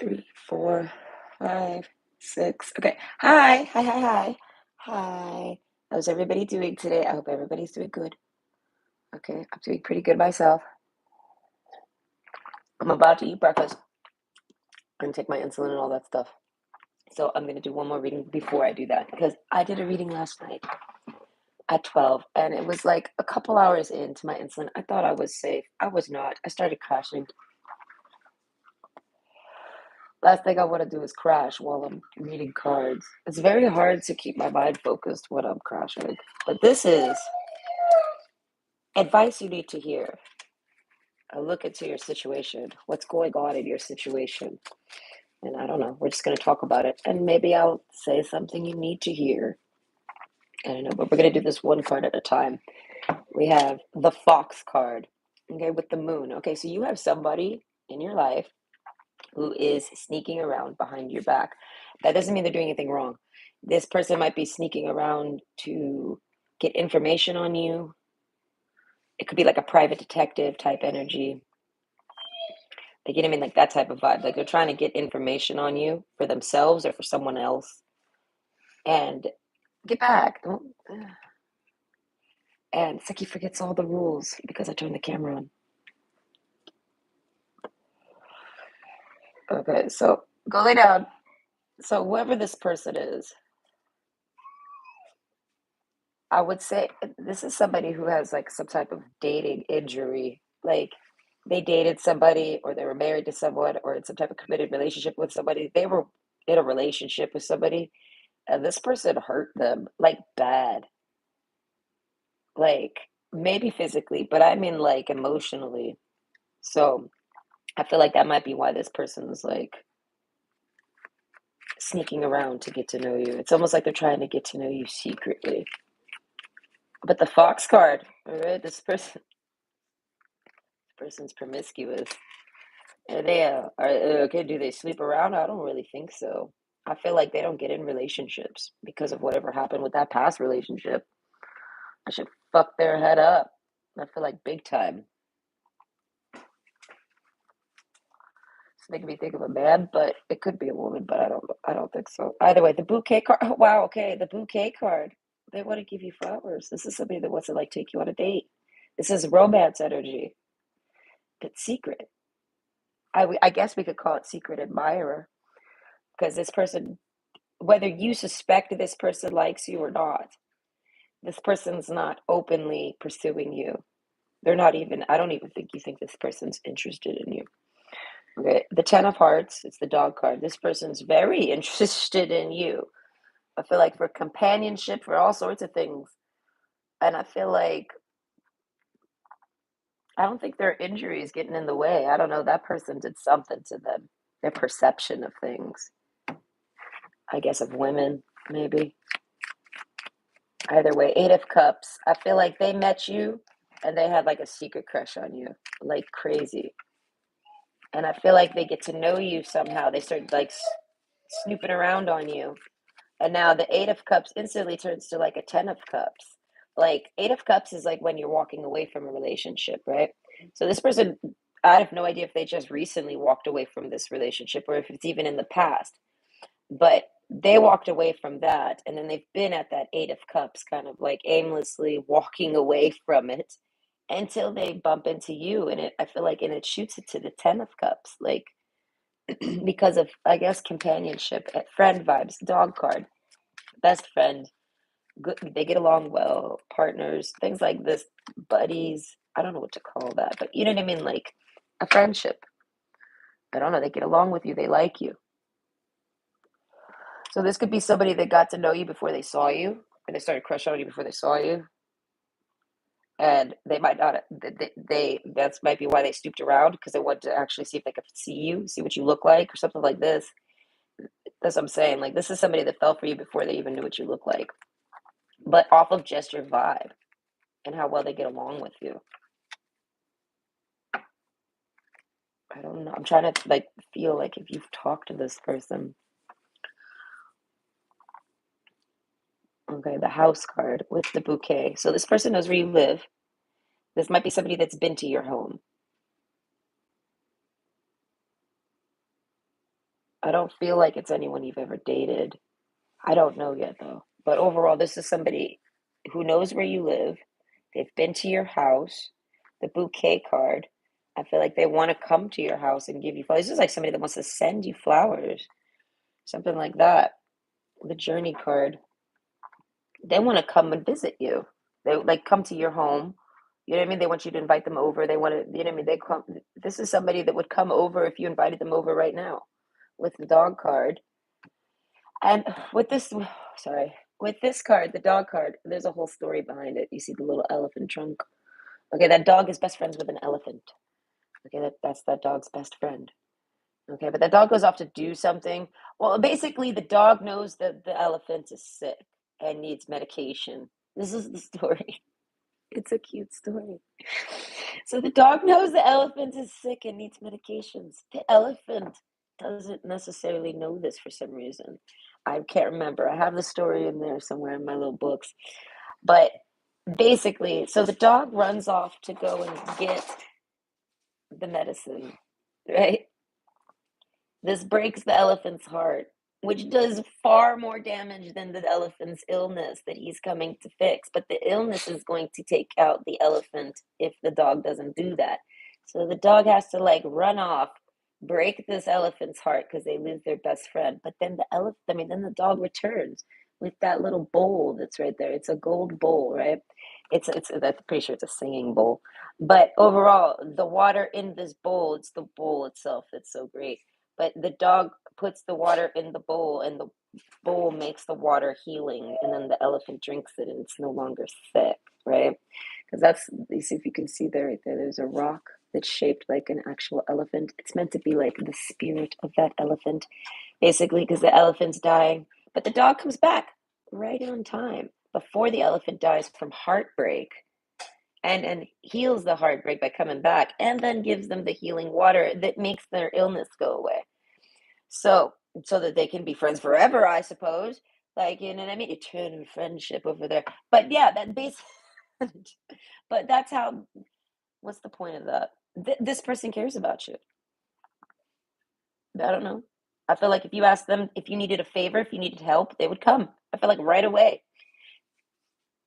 Three, four, five, six. Okay. Hi. Hi. Hi. Hi. Hi. How's everybody doing today? I hope everybody's doing good. Okay. I'm doing pretty good myself. I'm about to eat breakfast and take my insulin and all that stuff. So I'm going to do one more reading before I do that because I did a reading last night at 12 and it was like a couple hours into my insulin. I thought I was safe. I was not. I started crashing. Last thing I want to do is crash while I'm reading cards. It's very hard to keep my mind focused when I'm crashing. But this is advice you need to hear. A look into your situation. What's going on in your situation? And I don't know. We're just going to talk about it. And maybe I'll say something you need to hear. I don't know. But we're going to do this one card at a time. We have the Fox card. Okay, with the moon. Okay, so you have somebody in your life who is sneaking around behind your back. That doesn't mean they're doing anything wrong. This person might be sneaking around to get information on you. It could be like a private detective type energy. They get him in like that type of vibe. Like they're trying to get information on you for themselves or for someone else. And get back. Don't. And it's like he forgets all the rules because I turned the camera on. Okay, so go lay down. So whoever this person is, I would say this is somebody who has like some type of dating injury. Like they dated somebody or they were married to someone or in some type of committed relationship with somebody. They were in a relationship with somebody and this person hurt them like bad. Like maybe physically, but I mean like emotionally. So I feel like that might be why this person's like sneaking around to get to know you. It's almost like they're trying to get to know you secretly. But the fox card, all right, this person's promiscuous. Are they are okay? Do they sleep around? I don't really think so. I feel like they don't get in relationships because of whatever happened with that past relationship. I should fuck their head up. I feel like big time. It's making me think of a man, but it could be a woman, but I don't think so. Either way, the bouquet card. Oh, wow, okay, the bouquet card. They want to give you flowers. This is somebody that wants to like take you on a date. This is romance energy. It's secret. I guess we could call it secret admirer because this person, whether you suspect this person likes you or not, this person's not openly pursuing you. They're not even, I don't even think you think this person's interested in you. Okay. The Ten of Hearts, it's the dog card. This person's very interested in you. I feel like for companionship, for all sorts of things. And I feel like, I don't think their injury is getting in the way. I don't know. That person did something to them, their perception of things, I guess, of women, maybe. Either way, Eight of Cups. I feel like they met you and they had like a secret crush on you, like crazy. And I feel like they get to know you somehow. They start like snooping around on you. And now the Eight of Cups instantly turns to like a Ten of Cups. Like Eight of Cups is like when you're walking away from a relationship, right? So this person, I have no idea if they just recently walked away from this relationship or if it's even in the past, but they walked away from that and then they've been at that Eight of Cups kind of like aimlessly walking away from it until they bump into you and it I feel like and it shoots it to the Ten of Cups like because of I guess companionship, friend vibes, dog card, best friend, good, they get along well, partners, things like this, buddies, I don't know what to call that, but you know what I mean, like a friendship. I don't know, they get along with you, they like you. So this could be somebody that got to know you before they saw you, and they started crushing on you before they saw you, and they might not. They that's might be why they stooped around because they wanted to actually see if they could see you, see what you look like, or something like this. That's what I'm saying. Like this is somebody that fell for you before they even knew what you look like, but off of just your vibe and how well they get along with you. I don't know. I'm trying to like feel like if you've talked to this person. Okay, the house card with the bouquet. So this person knows where you live. This might be somebody that's been to your home. I don't feel like it's anyone you've ever dated. I don't know yet though. But overall, this is somebody who knows where you live. They've been to your house. The bouquet card. I feel like they want to come to your house and give you flowers. This is like somebody that wants to send you flowers, something like that. The journey card. They want to come and visit you. They like come to your home. You know what I mean? They want you to invite them over. They want to, you know what I mean? They come. This is somebody that would come over if you invited them over right now with the dog card. And with this, sorry, with this card, the dog card, there's a whole story behind it. You see the little elephant trunk. Okay, that dog is best friends with an elephant. Okay, that's that dog's best friend. Okay, but the dog goes off to do something. Well, basically, the dog knows that the elephant is sick and needs medication. This is the story. It's a cute story. So the dog knows the elephant is sick and needs medications. The elephant doesn't necessarily know this for some reason. I can't remember. I have the story in there somewhere in my little books. But basically, so the dog runs off to go and get the medicine, right? This breaks the elephant's heart, which does far more damage than the elephant's illness that he's coming to fix. But the illness is going to take out the elephant if the dog doesn't do that. So the dog has to like run off, break this elephant's heart because they lose their best friend. But then the elephant, I mean, then the dog returns with that little bowl that's right there. It's a gold bowl, right? I'm pretty sure it's a singing bowl. But overall, the water in this bowl, it's the bowl itself that's so great, but the dog puts the water in the bowl and the bowl makes the water healing, and then the elephant drinks it and it's no longer sick, right? Because that's, you see, if you can see there, right there, there's a rock that's shaped like an actual elephant. It's meant to be like the spirit of that elephant, basically, because the elephant's dying, but the dog comes back right on time before the elephant dies from heartbreak, and heals the heartbreak by coming back, and then gives them the healing water that makes their illness go away. So so that they can be friends forever, I suppose. Like, you know what I mean? Eternal friendship over there. But yeah, that base but that's how, what's the point of that? This person cares about you. I don't know. I feel like if you asked them if you needed a favor, if you needed help, they would come. I feel like right away.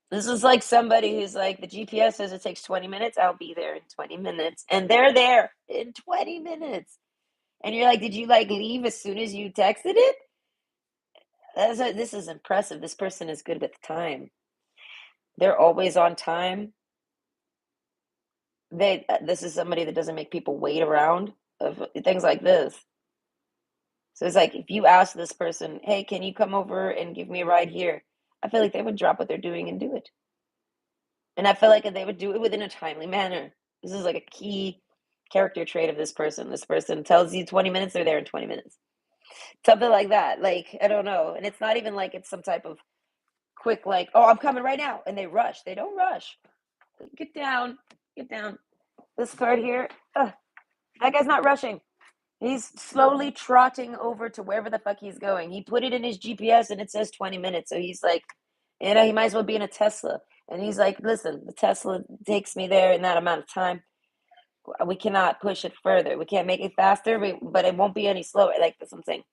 This is like somebody who's like, the GPS says it takes 20 minutes, I'll be there in 20 minutes. And they're there in 20 minutes. And you're like, did you like leave as soon as you texted it? This is impressive. This person is good with time. They're always on time. This is somebody that doesn't make people wait around of things like this. So it's like if you ask this person, "Hey, can you come over and give me a ride here?" I feel like they would drop what they're doing and do it. And I feel like they would do it within a timely manner. This is like a key character trait of this person. This person tells you 20 minutes, they're there in 20 minutes. Something like that. Like, I don't know. And it's not even like it's some type of quick, like, oh, I'm coming right now. And they rush. They don't rush. Get down. Get down. This card here, that guy's not rushing. He's slowly trotting over to wherever the fuck he's going. He put it in his GPS and it says 20 minutes. So he's like, you know, he might as well be in a Tesla. And he's like, listen, the Tesla takes me there in that amount of time. We cannot push it further. We can't make it faster, but it won't be any slower. Like that's what I'm saying.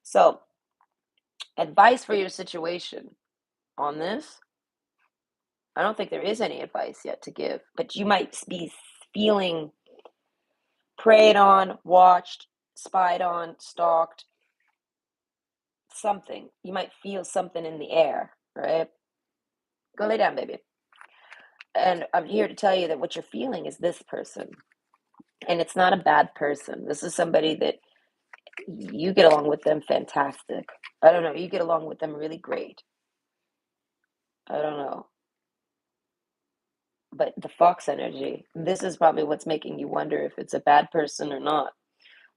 So, advice for your situation on this, I don't think there is any advice yet to give, but you might be feeling preyed on, watched, spied on, stalked, something. You might feel something in the air, right? Go lay down, baby. And I'm here to tell you that what you're feeling is this person. And it's not a bad person. This is somebody that you get along with them fantastic. I don't know. You get along with them really great. I don't know. But the fox energy, this is probably what's making you wonder if it's a bad person or not.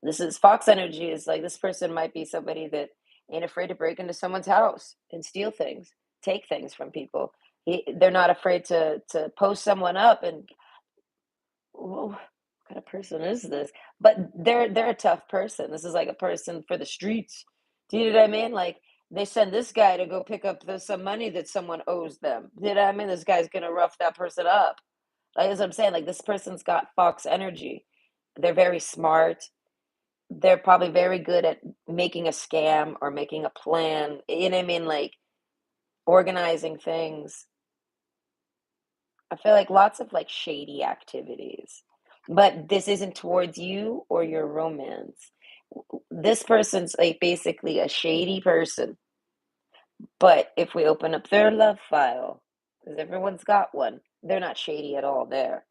This is fox energy, is like this person might be somebody that ain't afraid to break into someone's house and steal things, take things from people. They're not afraid to post someone up and, whoa, what kind of person is this? But they're a tough person. This is like a person for the streets. Do you know what I mean? Like they send this guy to go pick up some money that someone owes them. You know what I mean? This guy's gonna rough that person up. Like that's what I'm saying. Like this person's got fox energy. They're very smart. they're probably very good at making a scam or making a plan. You know what I mean? Like organizing things. I feel like lots of like shady activities. But this isn't towards you or your romance. This person's like basically a shady person. But if we open up their love file, because everyone's got one, they're not shady at all there.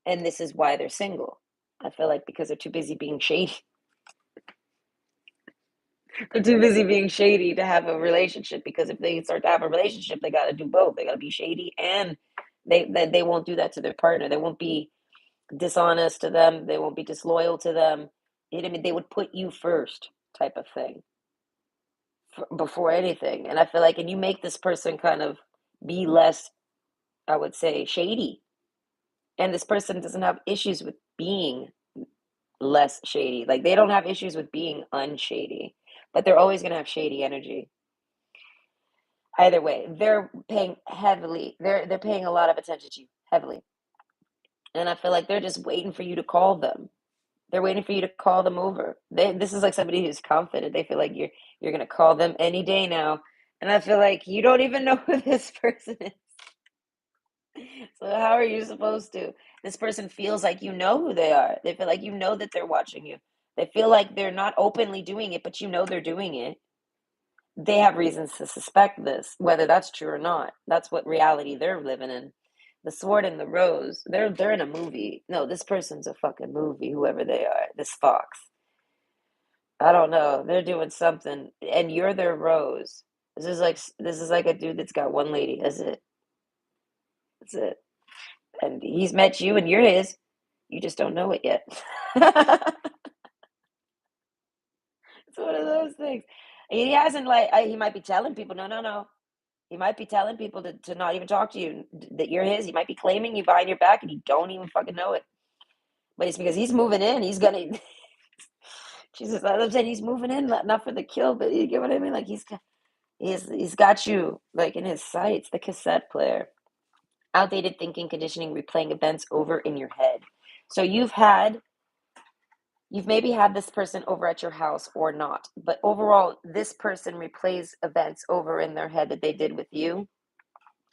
And this is why they're single. I feel like because they're too busy being shady. They're too busy being shady to have a relationship, because if they start to have a relationship, they got to do both. They got to be shady, and they won't do that to their partner. They won't be dishonest to them. They won't be disloyal to them. You know what I mean? They would put you first, type of thing, before anything. And I feel like, and you make this person kind of be less, I would say, shady. And this person doesn't have issues with being less shady. Like they don't have issues with being unshady, but they're always going to have shady energy. Either way, they're paying heavily. They're paying a lot of attention to you, heavily. And I feel like they're just waiting for you to call them. They're waiting for you to call them over. This is like somebody who's confident. They feel like you're gonna call them any day now. And I feel like you don't even know who this person is. So how are you supposed to? This person feels like you know who they are. They feel like you know that they're watching you. They feel like they're not openly doing it, but you know they're doing it. They have reasons to suspect this, whether that's true or not. That's what reality they're living in. The Sword and the Rose, they're in a movie. No, this person's a fucking movie, whoever they are. This fox. I don't know. They're doing something, and you're their rose. This is like a dude that's got one lady. That's it. That's it. And he's met you, and you're his. You just don't know it yet. It's one of those things. He hasn't like he might be telling people, no, no, no. He might be telling people to not even talk to you, that you're his. He might be claiming you behind your back, and you don't even fucking know it. But it's because he's moving in. He's gonna. Jesus, I'm saying he's moving in, not for the kill, but you get what I mean. Like he's got you like in his sights. The cassette player, outdated thinking, conditioning, replaying events over in your head. So you've maybe had this person over at your house or not, but overall, this person replays events over in their head that they did with you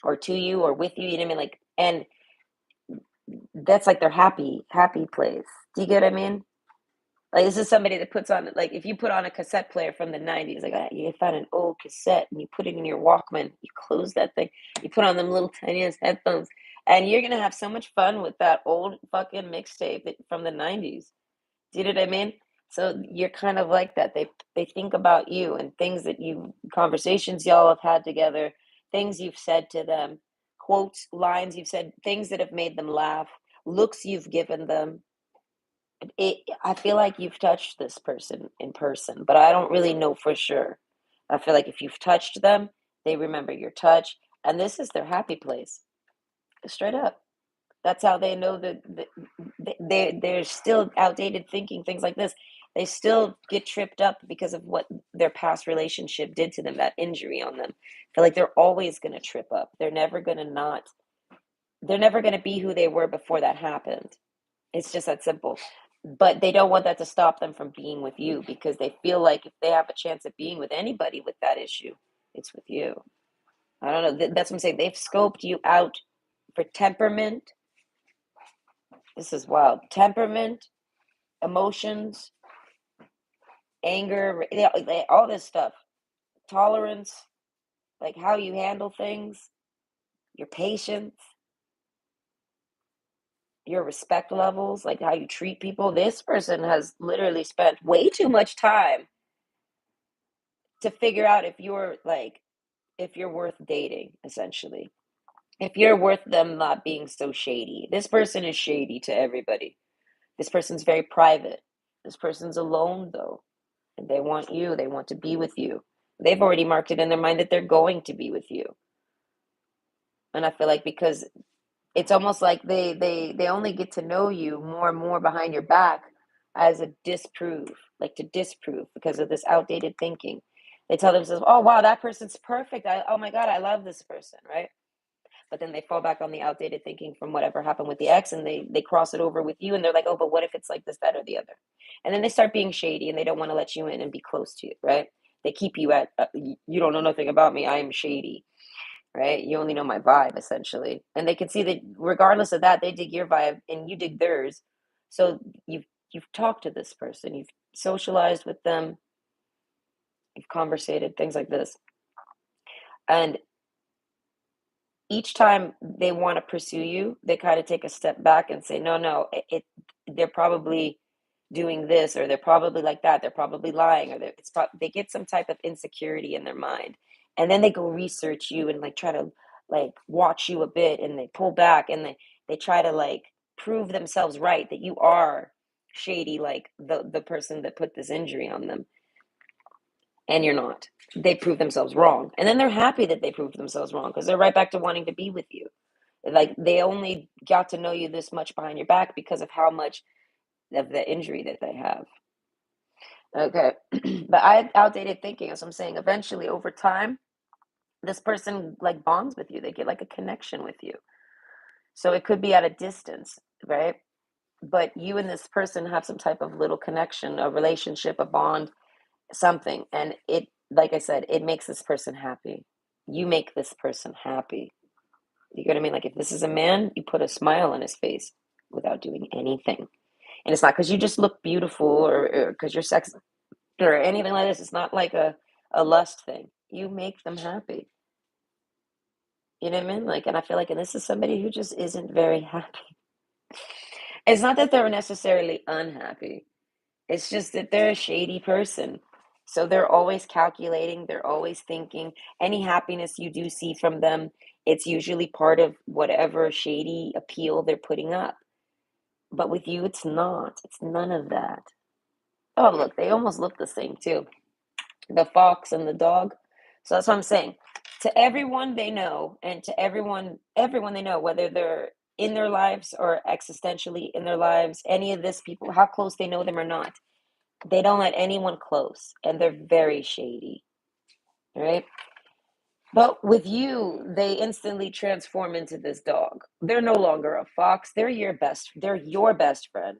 or to you or with you. You know what I mean? Like, and that's like their happy place. Do you get what I mean? Like this is somebody that puts on, like if you put on a cassette player from the 90s, like you find an old cassette and you put it in your Walkman, you close that thing, you put on them little tiny ass headphones, and you're gonna have so much fun with that old fucking mixtape from the 90s. Do you know what I mean? So you're kind of like that. They think about you and things that you conversations y'all have had together, things you've said to them, quotes, lines you've said, things that have made them laugh, looks you've given them. I feel like you've touched this person in person, but I don't really know for sure. I feel like if you've touched them, they remember your touch, and this is their happy place. Straight up. That's how they know that they're still outdated thinking things like this. They still get tripped up because of what their past relationship did to them, that injury on them. I feel like they're always going to trip up. They're never going to not. They're never going to be who they were before that happened. It's just that simple. But they don't want that to stop them from being with you, because they feel like if they have a chance of being with anybody with that issue, it's with you. I don't know. That's what I'm saying. They've scoped you out for temperament. This is wild. Temperament, emotions, anger, all this stuff. Tolerance, like how you handle things, your patience, your respect levels, like how you treat people. This person has literally spent way too much time to figure out if you're worth dating, essentially. If you're worth them not being so shady. This person is shady to everybody. This person's very private. This person's alone though. And they want you, they want to be with you. They've already marked it in their mind that they're going to be with you. And I feel like because it's almost like they only get to know you more and more behind your back as a disprove, like to disprove because of this outdated thinking. They tell themselves, "Oh wow, that person's perfect. Oh my God, I love this person," right? but then they fall back on the outdated thinking from whatever happened with the ex, and they cross it over with you, and they're like, oh, but what if it's like this, that, or the other? And then they start being shady, and they don't want to let you in and be close to you, right? They keep you at, you don't know nothing about me, I am shady, right? You only know my vibe, essentially. And they can see that regardless of that, they dig your vibe and you dig theirs. So you've talked to this person, you've socialized with them, you've conversated, things like this. And each time they want to pursue you, they kind of take a step back and say, no, no, they're probably doing this, or they're probably like that, they're probably lying, or they get some type of insecurity in their mind, and then they go research you and like try to like watch you a bit, and they pull back, and they try to like prove themselves right that you are shady, like the person that put this injury on them, and you're not. They prove themselves wrong, and then they're happy that they proved themselves wrong because they're right back to wanting to be with you. Like they only got to know you this much behind your back because of how much of the injury that they have. Okay. But I had outdated thinking, as I'm saying, eventually over time, this person like bonds with you. They get like a connection with you. So it could be at a distance, right? But you and this person have some type of little connection, a relationship, a bond, something. And it, like I said, it makes this person happy. You make this person happy. You get what I mean? Like if this is a man, you put a smile on his face without doing anything. And it's not because you just look beautiful or because you're sexy or anything like this. It's not like a lust thing. You make them happy. You know what I mean? Like, and I feel like, and this is somebody who just isn't very happy. It's not that they're necessarily unhappy. It's just that they're a shady person. So they're always calculating, they're always thinking. Any happiness you do see from them, it's usually part of whatever shady appeal they're putting up. But with you, it's not. It's none of that. Oh, look, they almost look the same too. The fox and the dog. So that's what I'm saying. To everyone they know, and to everyone they know, whether they're in their lives or existentially in their lives, any of this people, how close they know them or not, they don't let anyone close, and they're very shady, right? But with you, they instantly transform into this dog. They're no longer a fox. They're your best friend.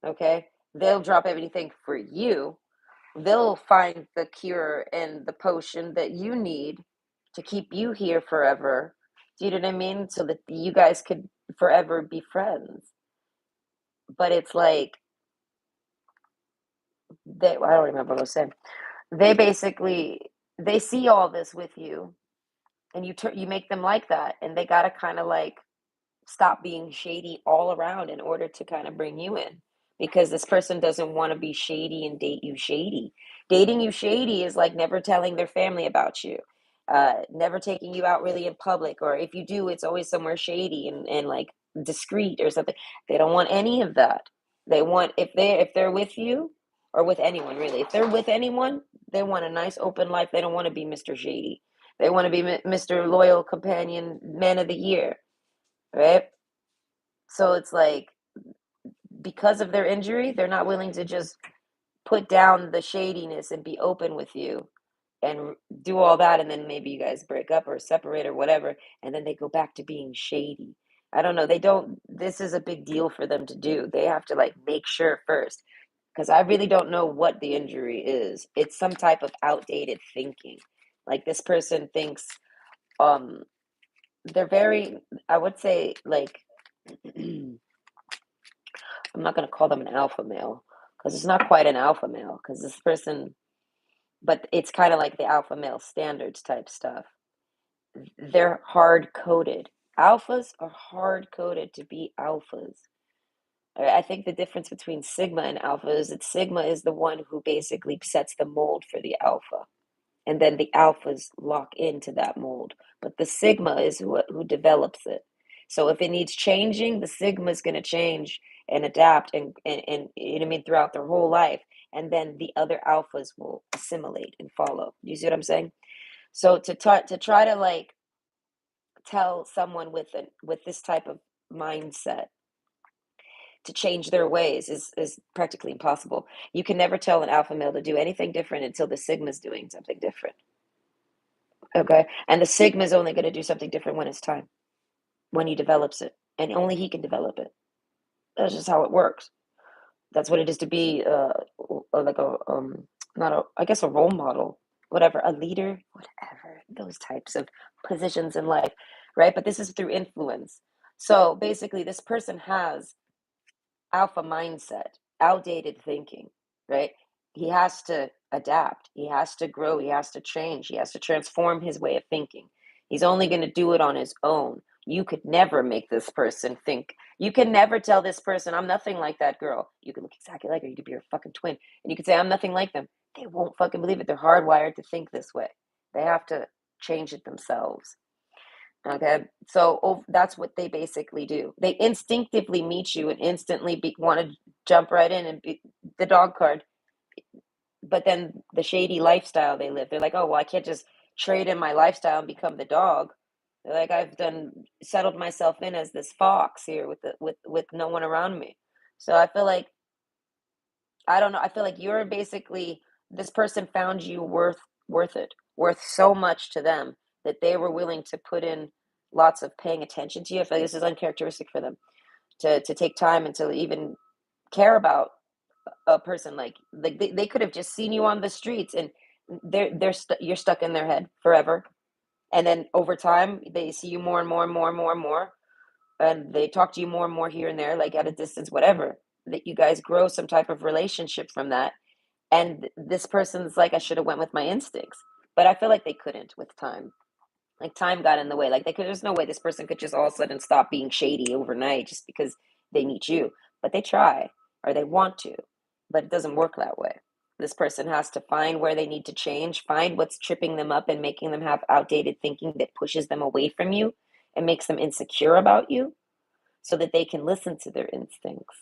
Okay? They'll drop everything for you. They'll find the cure and the potion that you need to keep you here forever. Do you know what I mean? So that you guys could forever be friends. But it's like I don't remember what I was saying. They basically they see all this with you, and you make them like that, and they gotta kind of like stop being shady all around in order to kind of bring you in, because this person doesn't want to be shady and date you shady. Dating you shady is like never telling their family about you, never taking you out really in public, or if you do, it's always somewhere shady and like discreet or something. They don't want any of that. They want, if they're with you or with anyone really, if they're with anyone, they want a nice open life. They don't want to be Mr. Shady. They want to be Mr. Loyal Companion, Man of the Year, right? So it's like because of their injury, they're not willing to just put down the shadiness and be open with you and do all that. And then maybe you guys break up or separate or whatever. And then they go back to being shady. I don't know. They don't, this is a big deal for them to do. They have to like make sure first. Because I really don't know what the injury is. It's some type of outdated thinking. Like this person thinks um they're very, I would say like I'm not going to call them an alpha male because it's not quite an alpha male because this person, but it's kind of like the alpha male standards type stuff. They're hard coded. Alphas are hard coded to be alphas. I think the difference between Sigma and Alpha is that Sigma is the one who basically sets the mold for the Alpha, and then the alphas lock into that mold. But the sigma is who develops it. So if it needs changing, the sigma is going to change and adapt and you know what I mean throughout their whole life, and then the other alphas will assimilate and follow. Do you see what I'm saying? So to try to like tell someone with this type of mindset to change their ways is practically impossible. You can never tell an alpha male to do anything different until the sigma is doing something different. Okay. And the sigma is only going to do something different when it's time. when he develops it, and only he can develop it. That's just how it works. That's what it is to be like a not a, I guess, a role model, whatever, a leader, whatever, those types of positions in life, right? But this is through influence. So basically, this person has alpha mindset, outdated thinking, right? He has to adapt, he has to grow, he has to change, he has to transform his way of thinking. He's only going to do it on his own. You could never make this person think. You can never tell this person, I'm nothing like that girl. You could look exactly like her. You could be her fucking twin. And you could say, I'm nothing like them. They won't fucking believe it. They're hardwired to think this way. They have to change it themselves. Okay, so that's what they basically do. They instinctively meet you and instantly want to jump right in and be the dog card. But then the shady lifestyle they live, they're like, oh, well, I can't just trade in my lifestyle and become the dog. They're like, I've done settled myself in as this fox here with with no one around me. So I feel like I don't know. I feel like you're basically this person found you worth it, worth so much to them that they were willing to put in lots of paying attention to you. I feel like this is uncharacteristic for them to take time and to even care about a person like they could have just seen you on the streets and you're stuck in their head forever. And then over time they see you more and more and more and more and more, and they talk to you more and more here and there, like at a distance, whatever. That you guys grow some type of relationship from that, and this person's like, I should have went with my instincts, but I feel like they couldn't with time. Like time got in the way. Like they could, there's no way this person could just all of a sudden stop being shady overnight just because they meet you. But they try, or they want to, but it doesn't work that way. This person has to find where they need to change, find what's tripping them up and making them have outdated thinking that pushes them away from you and makes them insecure about you so that they can listen to their instincts.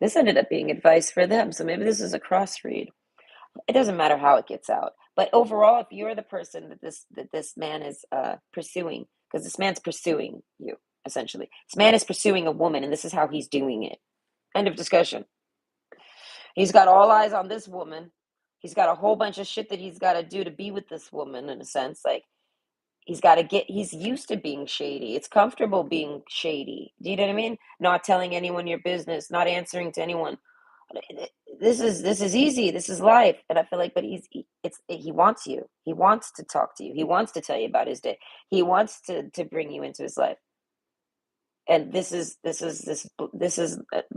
This ended up being advice for them. So maybe this is a cross read. It doesn't matter how it gets out. But overall, if you're the person that this man is pursuing, because this man's pursuing you, essentially. This man is pursuing a woman, and this is how he's doing it. End of discussion. He's got all eyes on this woman. He's got a whole bunch of shit that he's got to do to be with this woman, in a sense. Like, he's used to being shady. It's comfortable being shady. Do you know what I mean? Not telling anyone your business, not answering to anyone. This is easy. This is life. And I feel like, but he wants you. He wants to talk to you. He wants to tell you about his day. He wants to bring you into his life. And this is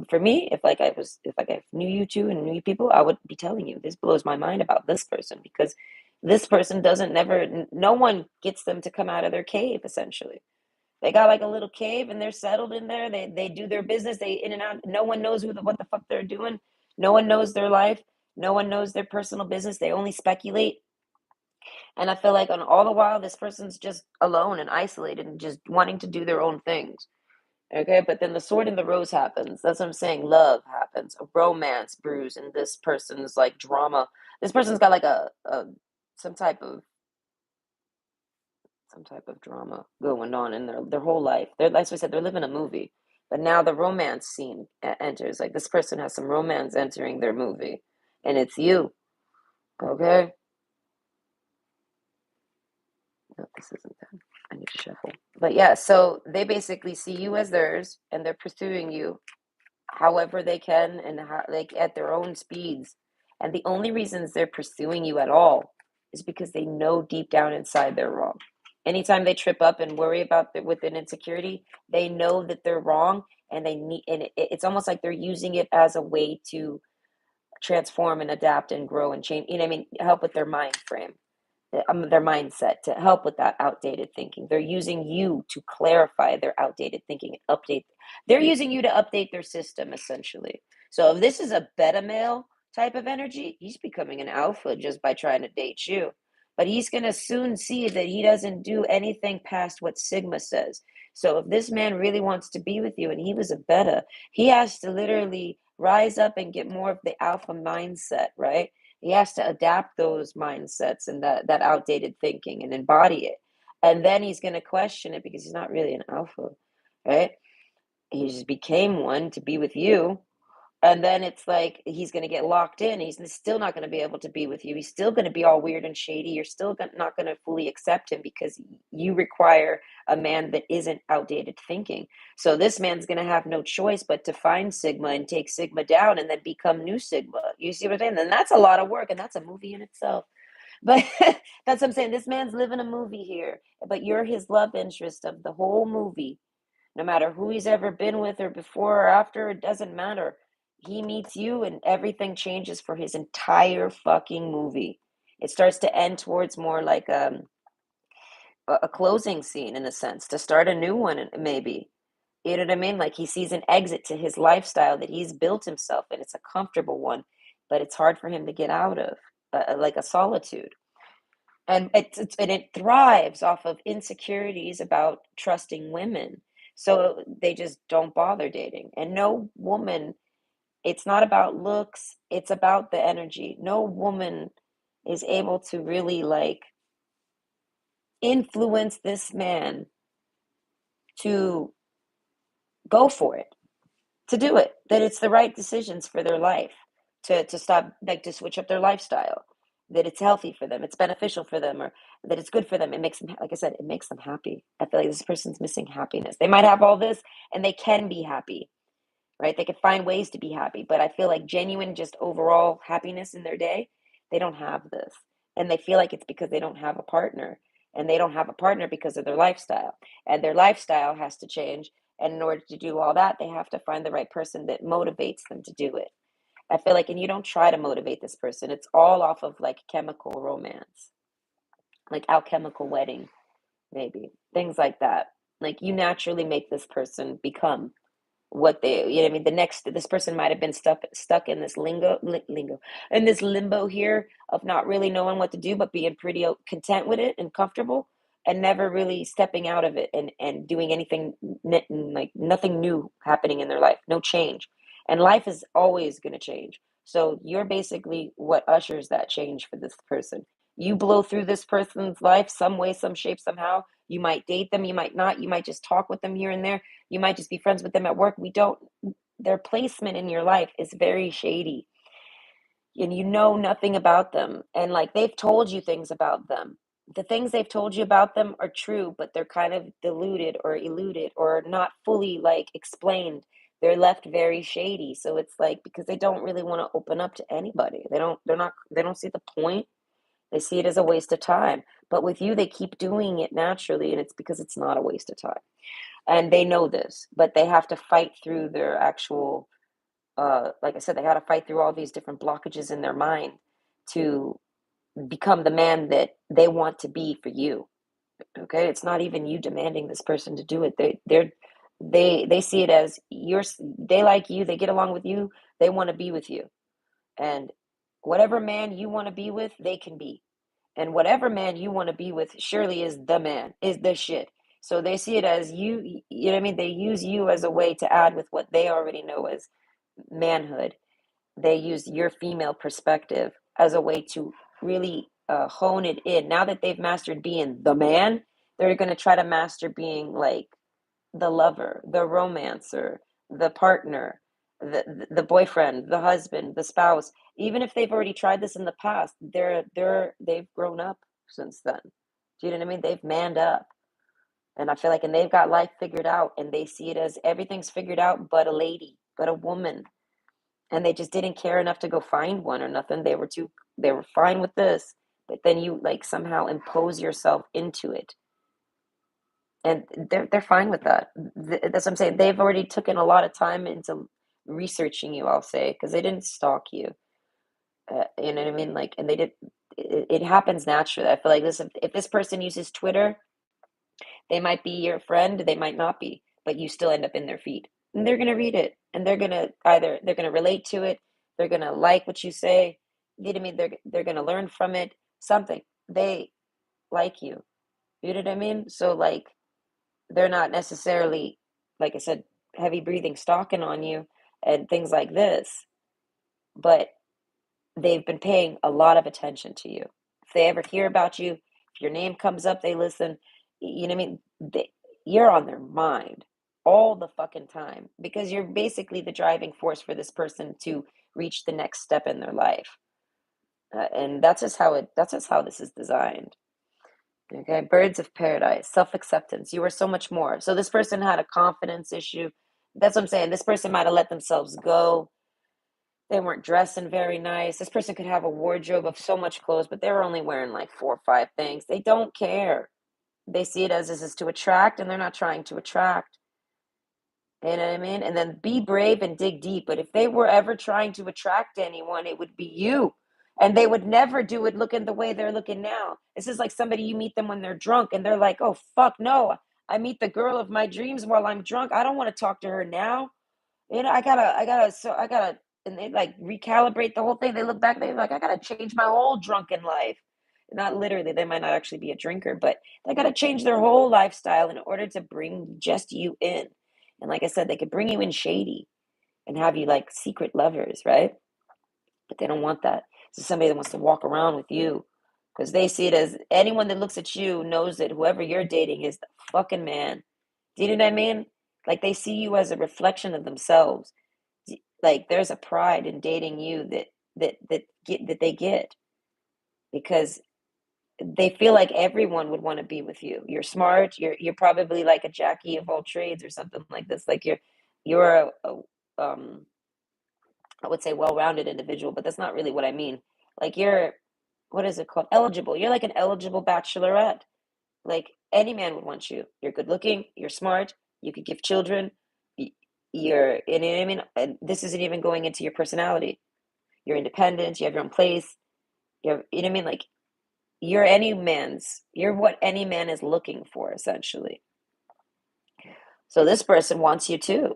for me. If like I knew you two and knew you people, I would be telling you this blows my mind about this person, because this person doesn't never no one gets them to come out of their cave. Essentially, they got like a little cave and they're settled in there. They do their business. They in and out. No one knows what the fuck they're doing. No one knows their life. No one knows their personal business. They only speculate. And I feel like on all the while, this person's just alone and isolated and just wanting to do their own things. Okay, but then the sword and the rose happens. That's what I'm saying. Love happens, a romance brews, and this person's like drama. This person's got like a some type of some type of drama going on in their whole life. They're, like I said, they're living a movie. But now the romance scene enters. Like this person has some romance entering their movie, and it's you. Okay. No, this isn't done. I need to shuffle. But yeah, so they basically see you as theirs, and they're pursuing you however they can and how, like at their own speeds. And the only reasons they're pursuing you at all is because they know deep down inside they're wrong. Anytime they trip up and worry about with an insecurity, they know that they're wrong, and they need, and it's almost like they're using it as a way to transform and adapt and grow and change. You know what I mean? Help with their mind frame, their mindset, to help with that outdated thinking. They're using you to clarify their outdated thinking and update. They're using you to update their system, essentially. So if this is a beta male type of energy, he's becoming an alpha just by trying to date you. But he's going to soon see that he doesn't do anything past what Sigma says. So if this man really wants to be with you and he was a beta, he has to literally rise up and get more of the alpha mindset, right? He has to adapt those mindsets and that outdated thinking and embody it. And then he's going to question it because he's not really an alpha, right? He just became one to be with you. And then it's like he's going to get locked in. He's still not going to be able to be with you. He's still going to be all weird and shady. You're still not going to fully accept him because you require a man that isn't outdated thinking. So this man's going to have no choice but to find Sigma and take Sigma down and then become new Sigma. You see what I'm saying? And that's a lot of work, and that's a movie in itself. But that's what I'm saying. This man's living a movie here, but you're his love interest of the whole movie. No matter who he's ever been with or before or after, it doesn't matter. He meets you and everything changes for his entire fucking movie. It starts to end towards more like a closing scene in a sense, to start a new one, maybe. You know what I mean? Like he sees an exit to his lifestyle that he's built himself, and it's a comfortable one, but it's hard for him to get out of, like a solitude. And it thrives off of insecurities about trusting women, so they just don't bother dating. And no woman, it's not about looks, it's about the energy. No woman is able to really like influence this man to go for it, to do it, that it's the right decisions for their life, to stop, like to switch up their lifestyle, that it's healthy for them, it's beneficial for them, or that it's good for them. It makes them, like I said, it makes them happy. I feel like this person's missing happiness. They might have all this and they can be happy, right? They can find ways to be happy, but I feel like genuine, just overall happiness in their day, they don't have this. And they feel like it's because they don't have a partner. And they don't have a partner because of their lifestyle. And their lifestyle has to change. And in order to do all that, they have to find the right person that motivates them to do it. I feel like, and you don't try to motivate this person. It's all off of like chemical romance, like alchemical wedding, maybe things like that. Like you naturally make this person become what they, you know what I mean? The next, this person might have been stuck in this in this limbo here of not really knowing what to do, but being pretty content with it and comfortable, and never really stepping out of it and doing anything, like nothing new happening in their life, no change. And life is always going to change. So you're basically what ushers that change for this person. You blow through this person's life some way, some shape, somehow. You might date them, you might not, you might just talk with them here and there, you might just be friends with them at work. We don't, their placement in your life is very shady, and you know nothing about them. And like they've told you things about them. The things they've told you about them are true, but they're kind of diluted or eluded or not fully like explained. They're left very shady. So it's like because they don't really want to open up to anybody. They don't see the point. They see it as a waste of time. But with you, they keep doing it naturally, and it's because it's not a waste of time. And they know this, but they have to fight through their actual, like I said, they got to fight through all these different blockages in their mind to become the man that they want to be for you. Okay, it's not even you demanding this person to do it. They see it as you're. They like you. They get along with you. They want to be with you, and whatever man you want to be with, they can be. And whatever man you want to be with surely is the man, is the shit. So they see it as you know what I mean? They use you as a way to add with what they already know as manhood. They use your female perspective as a way to really hone it in. Now that they've mastered being the man, they're going to try to master being like the lover, the romancer, the partner, the boyfriend, the husband, the spouse. Even if they've already tried this in the past, they've grown up since then. Do you know what I mean? They've manned up. And I feel like, and they've got life figured out, and they see it as everything's figured out but a lady, but a woman. And they just didn't care enough to go find one or nothing. They were fine with this. But then you like somehow impose yourself into it, and they're fine with that. That's what I'm saying. They've already taken a lot of time into researching you. I'll say because they didn't stalk you. You know what I mean? Like, and they did. It happens naturally. I feel like this. If this person uses Twitter, they might be your friend. They might not be, but you still end up in their feed, and they're gonna read it, and they're gonna relate to it. They're gonna like what you say. You know what I mean? They're gonna learn from it. Something they like you. You know what I mean? So like they're not necessarily, like I said, heavy breathing, stalking on you and things like this, but they've been paying a lot of attention to you. If they ever hear about you, if your name comes up, they listen. You know what I mean? You're on their mind. all the fucking time because you're basically the driving force for this person to reach the next step in their life. And that's just how this is designed. Okay, birds of paradise, self-acceptance. You are so much more. So this person had a confidence issue. That's what I'm saying. This person might have let themselves go. They weren't dressing very nice. This person could have a wardrobe of so much clothes, but they were only wearing like 4 or 5 things. They don't care. They see it as this is to attract, and they're not trying to attract. You know what I mean? And then be brave and dig deep. But if they were ever trying to attract anyone, it would be you. And they would never do it looking the way they're looking now. This is like somebody you meet them when they're drunk and they're like, oh, fuck no. I meet the girl of my dreams while I'm drunk. I don't want to talk to her now. You know, I gotta, and they like recalibrate the whole thing. They look back, they're like, I gotta change my whole drunken life. Not literally, they might not actually be a drinker, but they gotta change their whole lifestyle in order to bring just you in. And like I said, they could bring you in shady and have you like secret lovers, right? But they don't want that. So somebody that wants to walk around with you because they see it as anyone that looks at you knows that whoever you're dating is the fucking man. Do you know what I mean? Like they see you as a reflection of themselves. Like there's a pride in dating you that they get because they feel like everyone would want to be with you. You're smart. You're probably like a Jackie of all trades or something like this. Like you're um I would say well-rounded individual, but that's not really what I mean. Like you're what is it called? Eligible. You're like an eligible bachelorette. Like any man would want you. You're good looking, you're smart, you could give children, you know what I mean? And this isn't even going into your personality. You're independent, you have your own place, you know what I mean? Like you're what any man is looking for, essentially. So this person wants you too.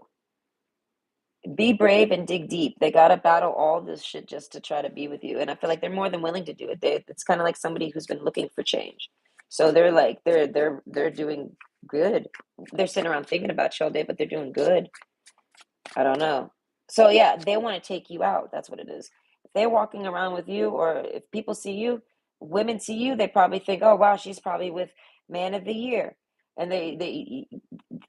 Be brave and dig deep. They gotta battle all this shit just to try to be with you. And I feel like they're more than willing to do it. It's kind of like somebody who's been looking for change. So they're like they're doing good. They're sitting around thinking about you all day, but they're doing good. I don't know. So yeah, they want to take you out. That's what it is. If they're walking around with you, or if people see you, women see you, they probably think, "Oh wow, she's probably with man of the year." And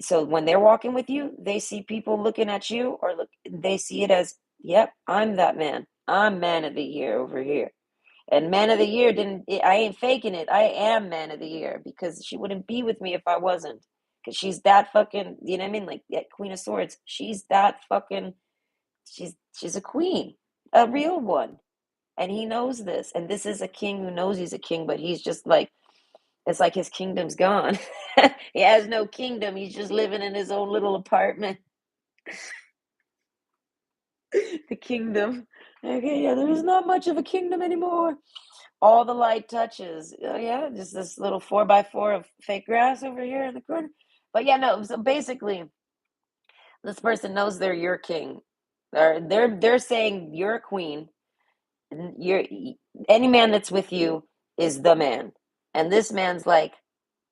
so when they're walking with you, they see people looking at you, or they see it as, "Yep, I'm that man. I'm man of the year over here." And man of the year didn't, I ain't faking it. I am man of the year because she wouldn't be with me if I wasn't. Because she's that fucking, you know what I mean? Like that Queen of Swords. She's that fucking, she's a queen, a real one. And he knows this. And this is a king who knows he's a king, but he's just like, it's like his kingdom's gone. He has no kingdom. He's just living in his own little apartment. The kingdom. Okay, yeah, there's not much of a kingdom anymore. All the light touches. Oh, yeah, just this little 4x4 of fake grass over here in the corner. But yeah, no. So basically, this person knows they're your king. They're saying you're a queen. You're any man that's with you is the man, and this man's like,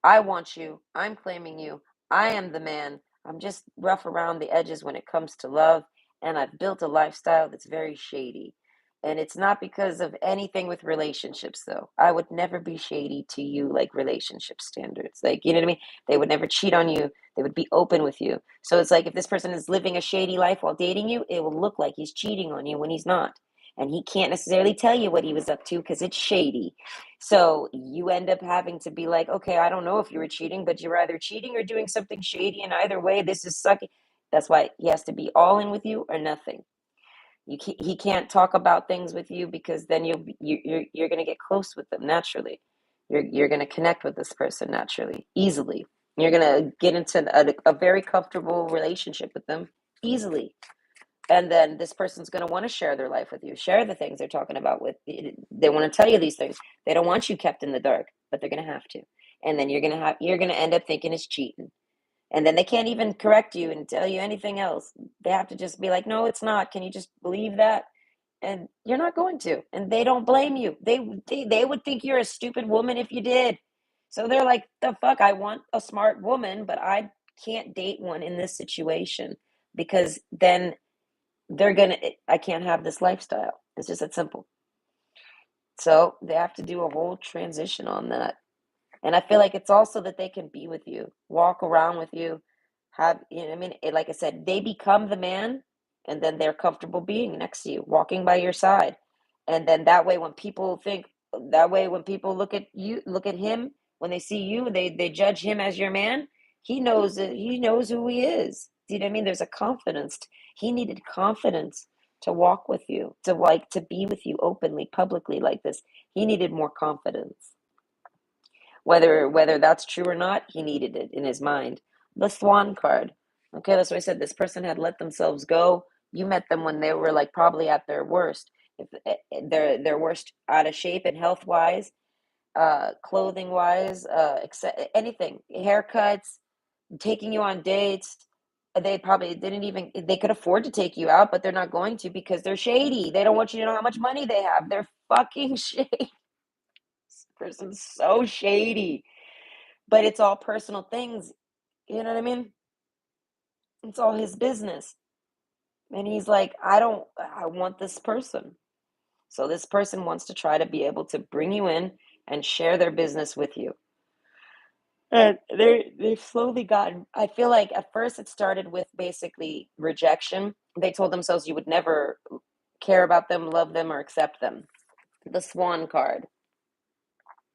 I want you. I'm claiming you. I am the man. I'm just rough around the edges when it comes to love. And I've built a lifestyle that's very shady. And it's not because of anything with relationships, though. I would never be shady to you like relationship standards. Like, you know what I mean? They would never cheat on you. They would be open with you. So it's like if this person is living a shady life while dating you, it will look like he's cheating on you when he's not. And he can't necessarily tell you what he was up to because it's shady. So you end up having to be like, okay, I don't know if you were cheating, but you're either cheating or doing something shady, and either way, this is sucky. That's why he has to be all in with you or nothing. He can't talk about things with you because then you're going to get close with them naturally. You're going to connect with this person naturally, easily. You're going to get into a very comfortable relationship with them easily, and then this person's going to want to share their life with you, share the things they're talking about with you. They want to tell you these things. They don't want you kept in the dark, but they're going to have to. And then you're going to end up thinking it's cheating. And then they can't even correct you and tell you anything else. They have to just be like, no, it's not. Can you just believe that? And you're not going to. And they don't blame you. They would think you're a stupid woman if you did. So they're like, the fuck, I want a smart woman, but I can't date one in this situation because then I can't have this lifestyle. It's just that simple. So they have to do a whole transition on that. And I feel like it's also that they can be with you, walk around with you, I mean, like I said, they become the man, and then they're comfortable being next to you, walking by your side. And then that way when people look at you, look at him, when they see you, they judge him as your man. He knows who he is. Do you know what I mean? There's a confidence. He needed confidence to walk with you, to be with you openly, publicly like this. He needed more confidence. Whether that's true or not, he needed it in his mind. The Swan card. Okay, that's what I said. This person had let themselves go. You met them when they were like probably at their worst. If their worst out of shape and health wise, clothing wise, anything, haircuts, taking you on dates. They probably didn't even, they could afford to take you out, but they're not going to because they're shady. They don't want you to know how much money they have. They're fucking shady. This person's so shady, but it's all personal things. You know what I mean? It's all his business. And he's like, I want this person. So this person wants to try to be able to bring you in and share their business with you. And they've slowly gotten, I feel like at first it started with basically rejection. They told themselves you would never care about them, love them, or accept them. The Swan card.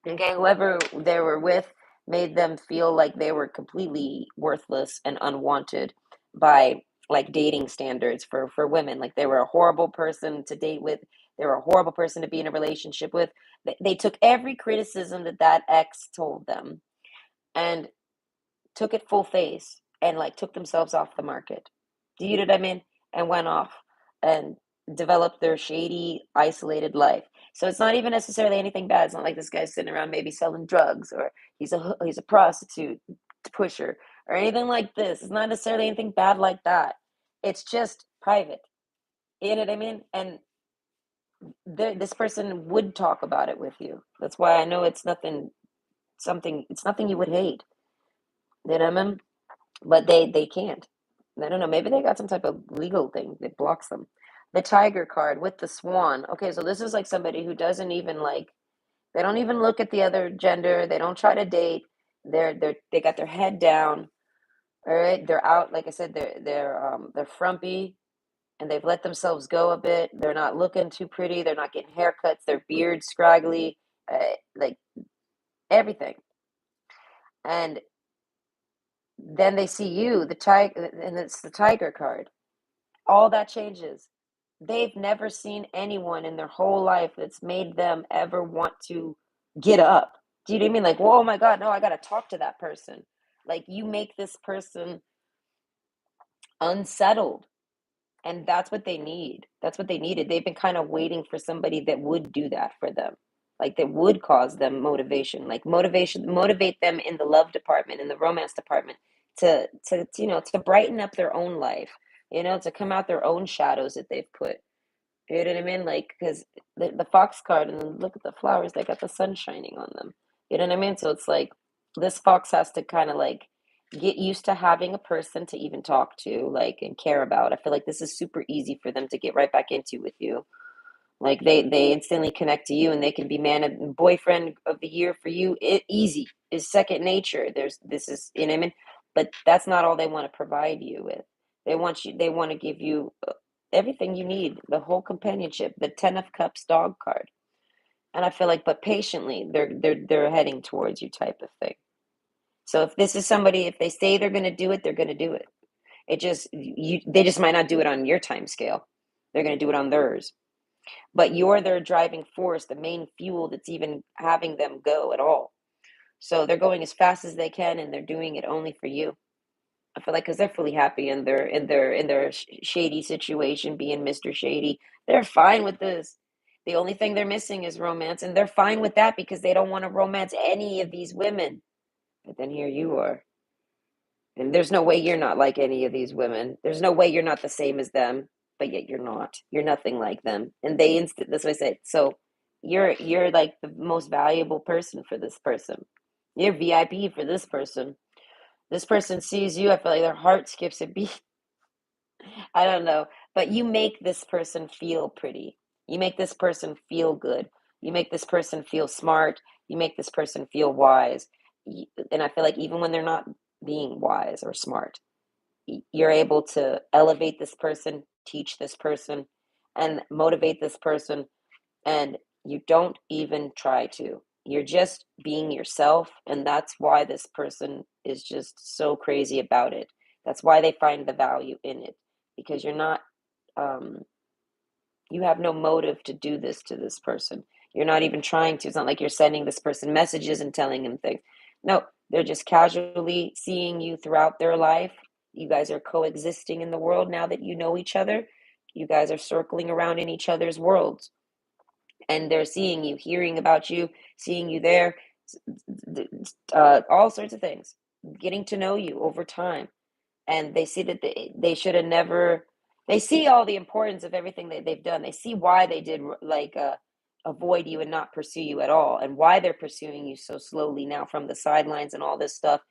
Okay, whoever they were with made them feel like they were completely worthless and unwanted by like dating standards for women. Like they were a horrible person to date with. They were a horrible person to be in a relationship with. They took every criticism that ex told them and took it full face and like took themselves off the market. Do you know what I mean? And went off and developed their shady, isolated life. So it's not even necessarily anything bad. It's not like this guy's sitting around maybe selling drugs or he's a prostitute pusher or anything like this. It's not necessarily anything bad like that. It's just private. You know what I mean? And this person would talk about it with you. That's why I know it's nothing you would hate. You know what I mean? But they can't. I don't know. Maybe they got some type of legal thing that blocks them. The tiger card with the swan. Okay, so this is like somebody who doesn't even like. They don't even look at the other gender. They don't try to date. They got their head down. All right, they're out. Like I said, they're frumpy and they've let themselves go a bit. They're not looking too pretty. They're not getting haircuts. Their beard scraggly, like everything. And then they see you, the tiger, and it's the tiger card. All that changes. They've never seen anyone in their whole life that's made them ever want to get up. Do you know what I mean? Like, whoa, oh my God, no, I got to talk to that person. Like, you make this person unsettled. And that's what they need. That's what they needed. They've been kind of waiting for somebody that would do that for them. Like that would cause them motivation, like motivate them in the love department, in the romance department, to brighten up their own life, to come out their own shadows that they've put. You know what I mean? Like, because the fox card, and then look at the flowers, they got the sun shining on them. You know what I mean? So it's like this fox has to kind of like get used to having a person to even talk to, like, and care about. I feel like this is super easy for them to get right back into with you. Like they instantly connect to you, and they can be man of boyfriend of the year for you. It easy is second nature. This is, you know what I mean? But that's not all they want to provide you with. They want to give you everything you need, the whole companionship, the 10 of Cups dog card. And I feel like, but patiently, they're heading towards you type of thing. So if this is somebody, if they say they're going to do it, they're going to do it. They just might not do it on your time scale. They're going to do it on theirs. But you're their driving force, the main fuel that's even having them go at all. So they're going as fast as they can, and they're doing it only for you. I feel like because they're fully happy in their shady situation, being Mr. Shady. They're fine with this. The only thing they're missing is romance, and they're fine with that because they don't want to romance any of these women. But then here you are. And there's no way you're not like any of these women. There's no way you're not the same as them, but yet you're not. You're nothing like them. And that's what I said. So you're like the most valuable person for this person. You're VIP for this person. This person sees you, I feel like their heart skips a beat. I don't know. But you make this person feel pretty. You make this person feel good. You make this person feel smart. You make this person feel wise. And I feel like even when they're not being wise or smart, you're able to elevate this person, teach this person, and motivate this person, and you don't even try to. You're just being yourself, and that's why this person is just so crazy about it. That's why they find the value in it, because you're not um you have no motive to do this to this person. You're not even trying to. It's not like you're sending this person messages and telling him things. No, they're just casually seeing you throughout their life. You guys are coexisting in the world now that you know each other. You guys are circling around in each other's worlds, and they're seeing you, hearing about you, seeing you there, all sorts of things, getting to know you over time. And they see that they should have never, they see all the importance of everything that they've done. They see why they did like avoid you and not pursue you at all, and why they're pursuing you so slowly now from the sidelines and all this stuff.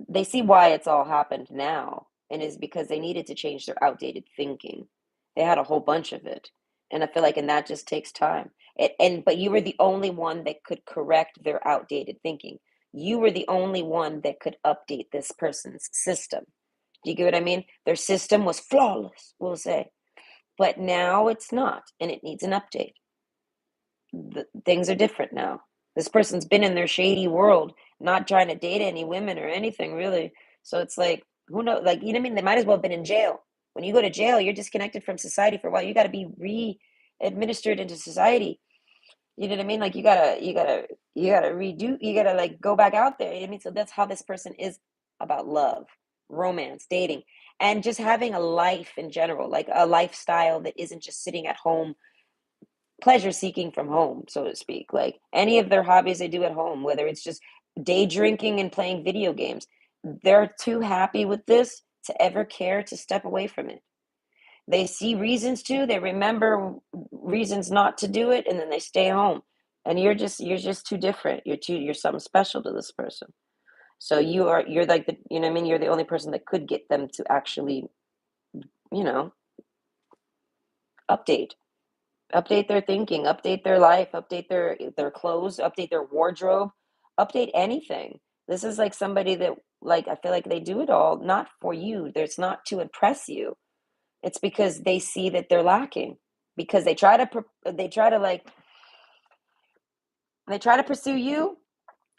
They see why it's all happened now, and is because they needed to change their outdated thinking. They had a whole bunch of it, and I feel like, and that just takes time. But you were the only one that could correct their outdated thinking. You were the only one that could update this person's system. Do you get what I mean? Their system was flawless, we'll say, but now it's not, and it needs an update. Things are different now. This person's been in their shady world, not trying to date any women or anything really. So it's like, who knows? Like, you know what I mean? They might as well have been in jail. When you go to jail, you're disconnected from society for a while. You got to be re-administered into society. You know what I mean? Like, you gotta redo. You gotta like go back out there. You know what I mean? So that's how this person is about love, romance, dating, and just having a life in general, like a lifestyle that isn't just sitting at home pleasure seeking from home, so to speak. Like any of their hobbies they do at home, whether it's just day drinking and playing video games, they're too happy with this to ever care to step away from it. They see reasons to, they remember reasons not to do it, and then they stay home. And you're just too different. You're something special to this person. So you're like the, you know what I mean? You're the only person that could get them to actually, you know, update update their thinking, update their life, update their clothes, update their wardrobe, update anything. This is like somebody that, like, I feel like they do it all not for you. There's not to impress you. It's because they see that they're lacking. Because they try to pursue you,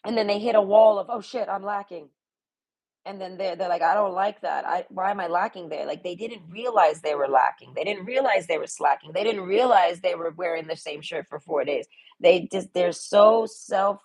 and then they hit a wall of, oh shit, I'm lacking. And then they're like, I don't like that. Why am I lacking there? Like, they didn't realize they were lacking. They didn't realize they were slacking. They didn't realize they were wearing the same shirt for 4 days. They're so self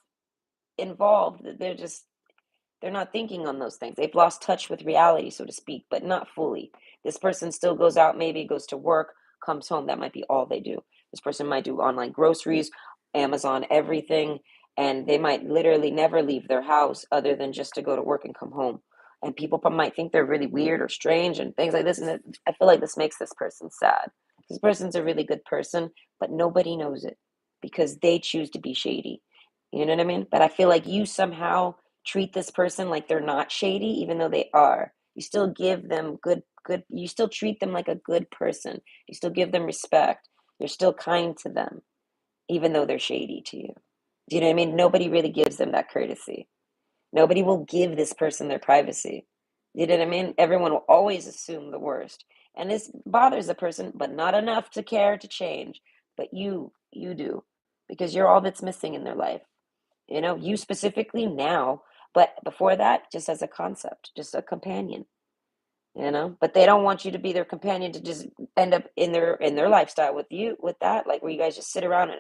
involved that they're not thinking on those things. They've lost touch with reality, so to speak, but not fully. This person still goes out, maybe goes to work, comes home. That might be all they do. This person might do online groceries, Amazon, everything, and they might literally never leave their house other than just to go to work and come home. And people might think they're really weird or strange and things like this. And I feel like this makes this person sad. This person's a really good person, but nobody knows it because they choose to be shady. You know what I mean? But I feel like you somehow treat this person like they're not shady, even though they are. You still give them you still treat them like a good person. You still give them respect. You're still kind to them, even though they're shady to you. Do you know what I mean? Nobody really gives them that courtesy. Nobody will give this person their privacy. You know what I mean? Everyone will always assume the worst. And this bothers a person, but not enough to care to change. But you do, because you're all that's missing in their life. You know, you specifically now, but before that, just as a concept, just a companion, you know. But they don't want you to be their companion to just end up in their lifestyle with you with that, like where you guys just sit around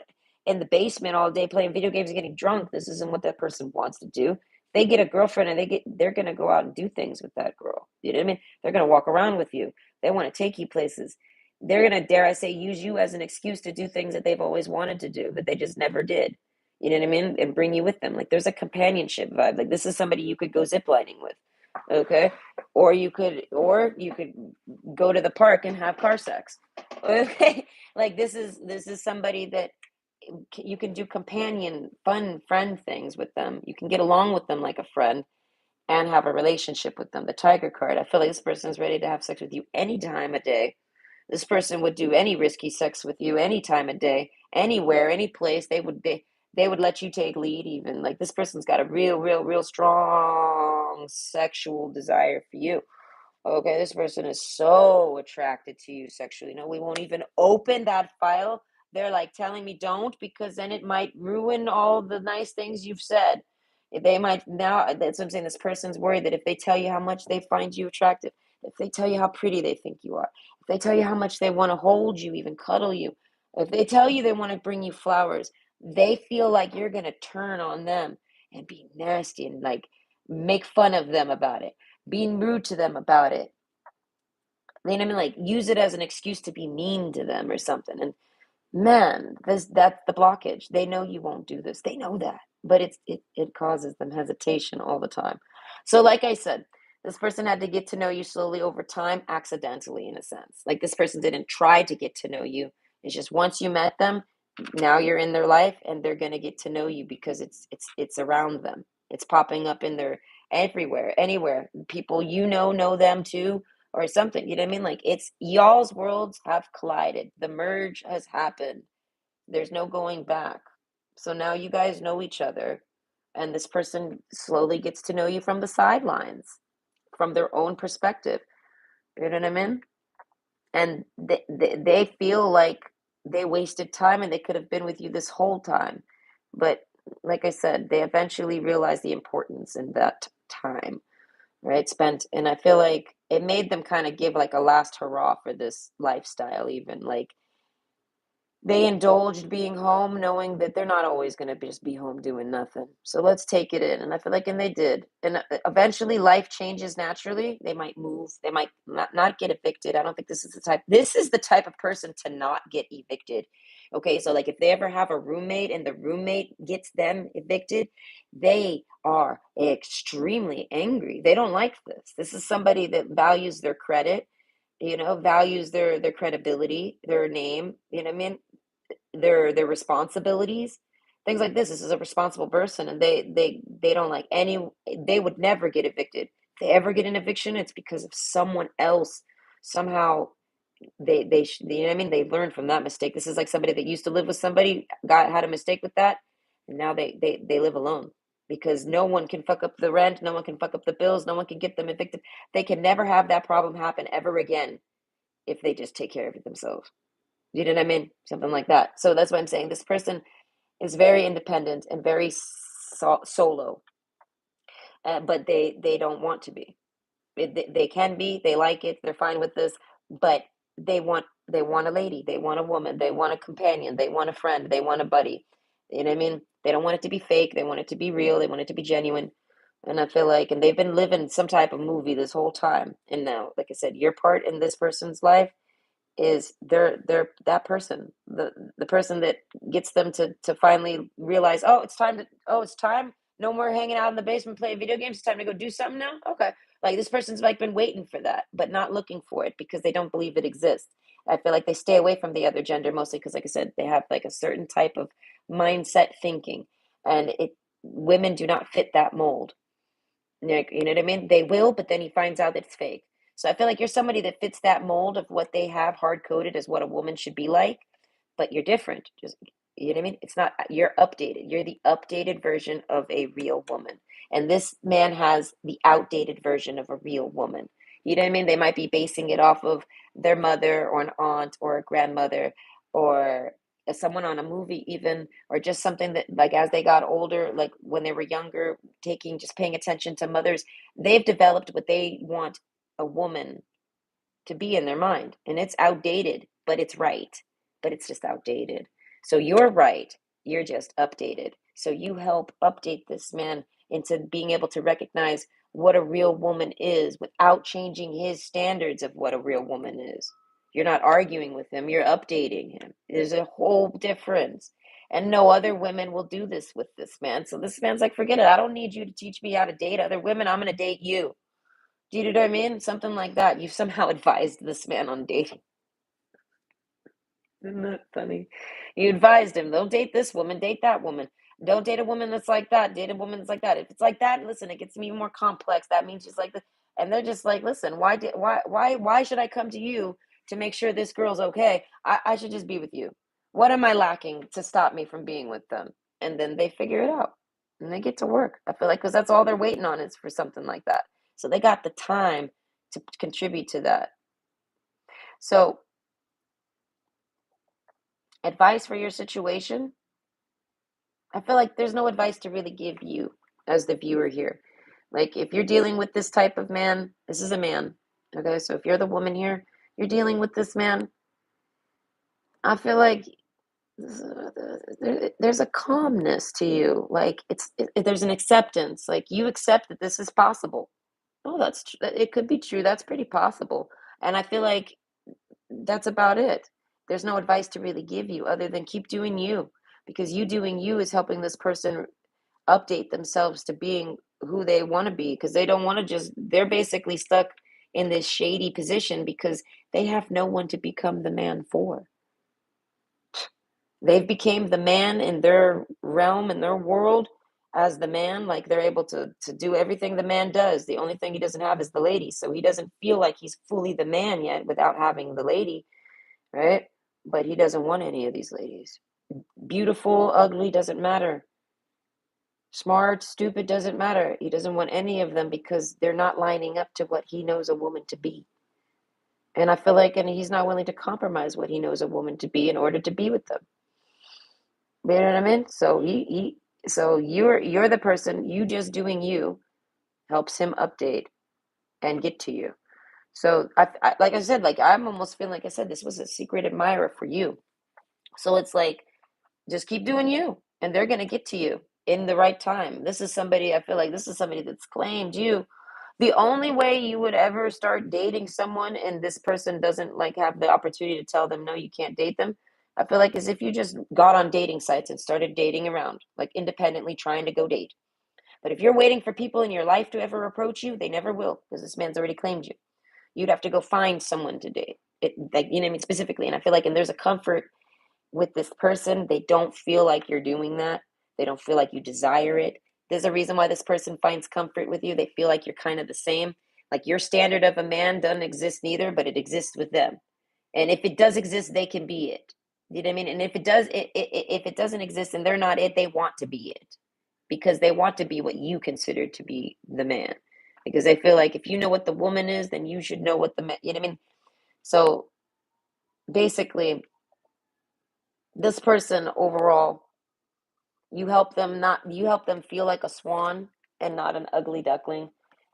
in the basement all day playing video games and getting drunk. This isn't what that person wants to do. They get a girlfriend and they're gonna go out and do things with that girl. You know what I mean? They're gonna walk around with you. They want to take you places. They're gonna, dare I say, use you as an excuse to do things that they've always wanted to do, but they just never did. You know what I mean? And bring you with them. Like there's a companionship vibe. Like this is somebody you could go ziplining with. Okay. Or you could go to the park and have car sex. Okay. Like this is somebody that you can do companion fun friend things with them. You can get along with them like a friend and have a relationship with them. The tiger card, I feel like this person is ready to have sex with you any time of day. This person would do any risky sex with you any time of day, anywhere, any place. They would let you take lead even. Like this person's got a real strong sexual desire for you. Okay, this person is so attracted to you sexually. No, we won't even open that file. They're like telling me don't because then it might ruin all the nice things you've said. They might now, that's what I'm saying. This person's worried that if they tell you how much they find you attractive, if they tell you how pretty they think you are, if they tell you how much they want to hold you, even cuddle you, if they tell you they want to bring you flowers, they feel like you're going to turn on them and be nasty and like make fun of them about it, being rude to them about it. You know what I mean? Like use it as an excuse to be mean to them or something. And man, that's the blockage. They know you won't do this. They know that. But it causes them hesitation all the time. So like I said, this person had to get to know you slowly over time, accidentally in a sense. Like this person didn't try to get to know you. It's just once you met them, now you're in their life and they're gonna get to know you because it's around them. It's popping up in their everywhere, anywhere. People know them too or something. You know what I mean? Like it's y'all's worlds have collided. The merge has happened. There's no going back. So now you guys know each other, and this person slowly gets to know you from the sidelines, from their own perspective. You know what I mean? And they feel like they wasted time and they could have been with you this whole time. But like I said, they eventually realize the importance in that time, right? Spent, and I feel like it made them kind of give like a last hurrah for this lifestyle, even like they indulged being home, knowing that they're not always going to just be home doing nothing. So let's take it in. And I feel like, and they did. And eventually life changes naturally. They might move. They might not get evicted. I don't think this is the type of person to not get evicted. Okay. So like if they ever have a roommate and the roommate gets them evicted, they are extremely angry. They don't like this. This is somebody that values their credit, values their credibility, their name, you know what I mean? Their responsibilities, things like this. This is a responsible person, and they don't like any. They would never get evicted. If they ever get an eviction, it's because of someone else. Somehow you know what I mean. They learned from that mistake. This is like somebody that used to live with somebody, got had a mistake with that, and now they live alone because no one can fuck up the rent, no one can fuck up the bills, no one can get them evicted. They can never have that problem happen ever again if they just take care of it themselves. You know what I mean? Something like that. So that's what I'm saying. This person is very independent and very solo, but they don't want to be. They can be. They like it. They're fine with this, but they want a lady. They want a woman. They want a companion. They want a friend. They want a buddy. You know what I mean? They don't want it to be fake. They want it to be real. They want it to be genuine. And I feel like, and they've been living some type of movie this whole time. And now, like I said, your part in this person's life is they're that person, the person that gets them to finally realize, it's time, no more hanging out in the basement playing video games, it's time to go do something now. Okay, like this person's like been waiting for that but not looking for it because they don't believe it exists. I feel like they stay away from the other gender mostly because, like I said, they have like a certain type of mindset thinking, and it women do not fit that mold. Like, you know what I mean? They will, but then he finds out that it's fake. So I feel like you're somebody that fits that mold of what they have hard coded as what a woman should be like, but you're different. Just, you know what I mean? It's not, you're updated. You're the updated version of a real woman. And this man has the outdated version of a real woman. You know what I mean? They might be basing it off of their mother or an aunt or a grandmother or someone on a movie even, or just something that like as they got older, like when they were younger, just paying attention to mothers, they've developed what they want a woman to be in their mind. And it's outdated, but it's right. But it's just outdated. So you're right. You're just updated. So you help update this man into being able to recognize what a real woman is without changing his standards of what a real woman is. You're not arguing with him, you're updating him. There's a whole difference. And no other women will do this with this man. So this man's like, forget it. I don't need you to teach me how to date other women. I'm going to date you. Do you know what I mean? Something like that. You've somehow advised this man on dating. Isn't that funny? You advised him, don't date this woman, date that woman. Don't date a woman that's like that. Date a woman that's like that. If it's like that, listen, it gets even more complex. That means she's like this. And they're just like, listen, why should I come to you to make sure this girl's okay? I should just be with you. What am I lacking to stop me from being with them? And then they figure it out and they get to work. I feel like because that's all they're waiting on is for something like that. So they got the time to contribute to that. So, advice for your situation, I feel like there's no advice to really give you as the viewer here. Like, if you're dealing with this type of man, this is a man. Okay, so if you're the woman here, you're dealing with this man, I feel like there's a calmness to you. Like, there's an acceptance. Like, you accept that this is possible. Oh, it could be true. That's pretty possible. And I feel like that's about it. There's no advice to really give you other than keep doing you, because you doing you is helping this person update themselves to being who they want to be, because they don't want to just, they're basically stuck in this shady position because they have no one to become the man for. They've became the man in their realm, in their world, as the man. Like, they're able to do everything the man does. The only thing he doesn't have is the lady, so he doesn't feel like he's fully the man yet without having the lady, right? But he doesn't want any of these ladies. Beautiful, ugly, doesn't matter. Smart, stupid, doesn't matter. He doesn't want any of them because they're not lining up to what he knows a woman to be. And I feel like, and he's not willing to compromise what he knows a woman to be in order to be with them. You know what I mean? So so you're the person. You just doing you helps him update and get to you. So like I said, like, I'm almost feeling like I said, this was a secret admirer for you. So it's like, just keep doing you, and they're gonna get to you in the right time. This is somebody, I feel like this is somebody that's claimed you. The only way you would ever start dating someone and this person doesn't like have the opportunity to tell them no, you can't date them, I feel like, is if you just got on dating sites and started dating around, like independently trying to go date. But if you're waiting for people in your life to ever approach you, they never will, because this man's already claimed you. You'd have to go find someone to date. It, like, you know what I mean, specifically. And I feel like, and there's a comfort with this person. They don't feel like you're doing that. They don't feel like you desire it. There's a reason why this person finds comfort with you. They feel like you're kind of the same. Like, your standard of a man doesn't exist neither, but it exists with them. And if it does exist, they can be it. You know what I mean? And if it does, if it doesn't exist and they're not it, they want to be it, because they want to be what you consider to be the man. Because they feel like if you know what the woman is, then you should know what the man. You know what I mean? So basically, this person overall, you help them feel like a swan and not an ugly duckling,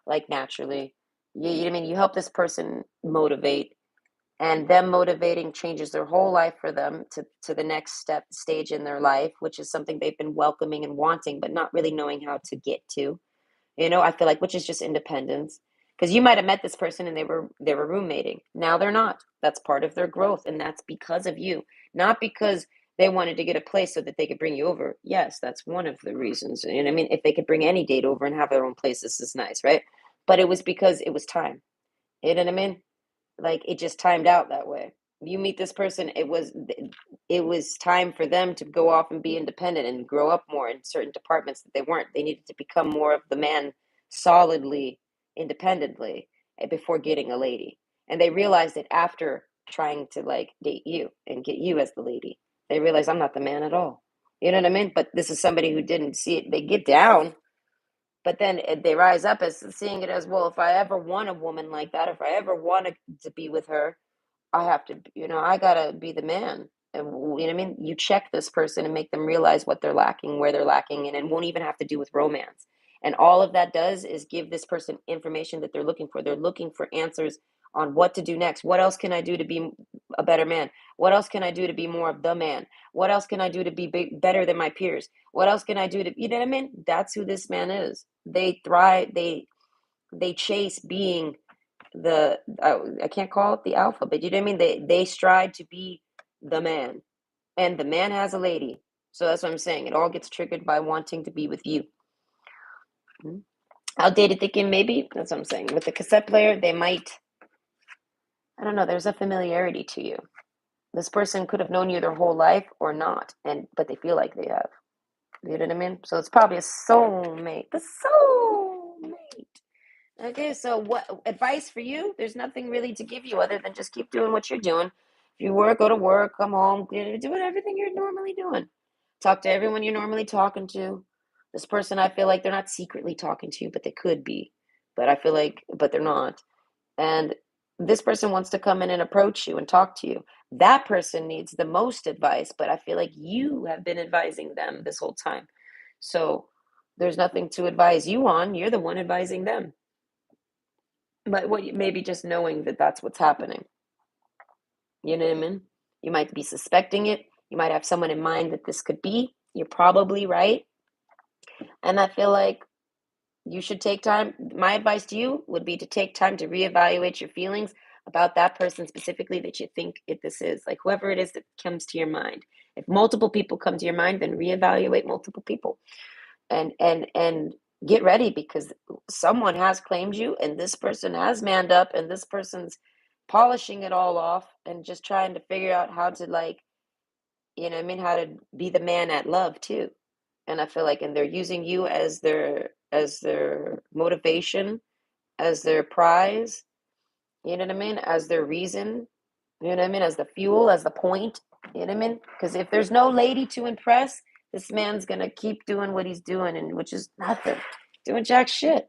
like, naturally. You know what I mean? You help this person motivate, and them motivating changes their whole life for them to the next stage in their life, which is something they've been welcoming and wanting, but not really knowing how to get to. I feel like, which is just independence. Because you might have met this person and they were roommating. Now they're not. That's part of their growth, and that's because of you, not because they wanted to get a place so that they could bring you over. Yes, that's one of the reasons. And I mean, if they could bring any date over and have their own place, this is nice, right? But it was because it was time. You know what I mean? Like, it just timed out that way. You meet this person, it was time for them to go off and be independent and grow up more in certain departments that they weren't. They needed to become more of the man, solidly, independently, before getting a lady. And they realized it after trying to, like, date you and get you as the lady. They realized, I'm not the man at all. You know what I mean? But this is somebody who didn't see it. They get down, but then they rise up as seeing it as, well, if I ever want a woman like that, if I ever wanted to be with her, I have to, I gotta be the man. And you know what I mean? You check this person and make them realize what they're lacking, where they're lacking, and it won't even have to do with romance. And all of that does is give this person information that they're looking for. They're looking for answers on what to do next. What else can I do to be a better man? What else can I do to be more of the man? What else can I do to be better than my peers? What else can I do to, you know what I mean? That's who this man is. They thrive. They chase being I can't call it the alpha, but you know what I mean? They strive to be the man, and the man has a lady. So that's what I'm saying. It all gets triggered by wanting to be with you. Mhm. Outdated thinking, maybe. That's what I'm saying. With the cassette player, they might, I don't know, there's a familiarity to you. This person could have known you their whole life or not, but they feel like they have. You know what I mean? So it's probably a soulmate. The soulmate. Okay, so what advice for you? There's nothing really to give you other than just keep doing what you're doing. If you work, go to work, come home, doing everything you're normally doing. Talk to everyone you're normally talking to. This person, I feel like they're not secretly talking to you, but they could be. But I feel like, but they're not. And this person wants to come in and approach you and talk to you. That person needs the most advice, but I feel like you have been advising them this whole time. So there's nothing to advise you on. You're the one advising them. But maybe just knowing that that's what's happening. You know what I mean? You might be suspecting it. You might have someone in mind that this could be. You're probably right. And I feel like you should take time. My advice to you would be to take time to reevaluate your feelings about that person specifically that you think this is, like whoever it is that comes to your mind. If multiple people come to your mind, then reevaluate multiple people, and get ready, because someone has claimed you, and this person has manned up, and this person's polishing it all off and just trying to figure out how to, like, you know what I mean, how to be the man at love too. And I feel like, and they're using you as their motivation, as their prize, you know what I mean, as their reason, you know what I mean, as the fuel, as the point, you know what I mean? Because if there's no lady to impress, this man's gonna keep doing what he's doing, and which is nothing, doing jack shit.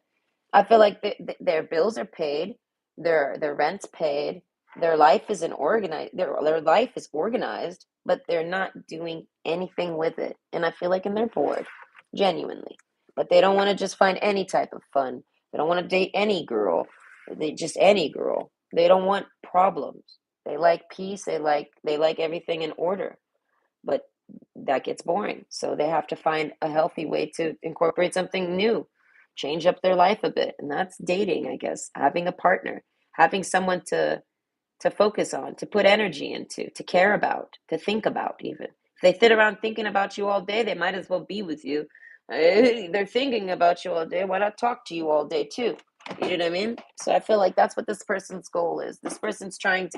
I feel like their bills are paid, their rent's paid, their life isn't organized. Their life is organized, but they're not doing anything with it. And I feel like, and they're bored, genuinely. But they don't want to just find any type of fun. They don't want to date any girl. They just any girl. They don't want problems. They like peace. They like everything in order. But that gets boring. So they have to find a healthy way to incorporate something new, change up their life a bit. And that's dating, I guess, having a partner, having someone to focus on, to put energy into, to care about, to think about even. If they sit around thinking about you all day, they might as well be with you. They're thinking about you all day. Why not talk to you all day too? You know what I mean? So I feel like that's what this person's goal is. This person's trying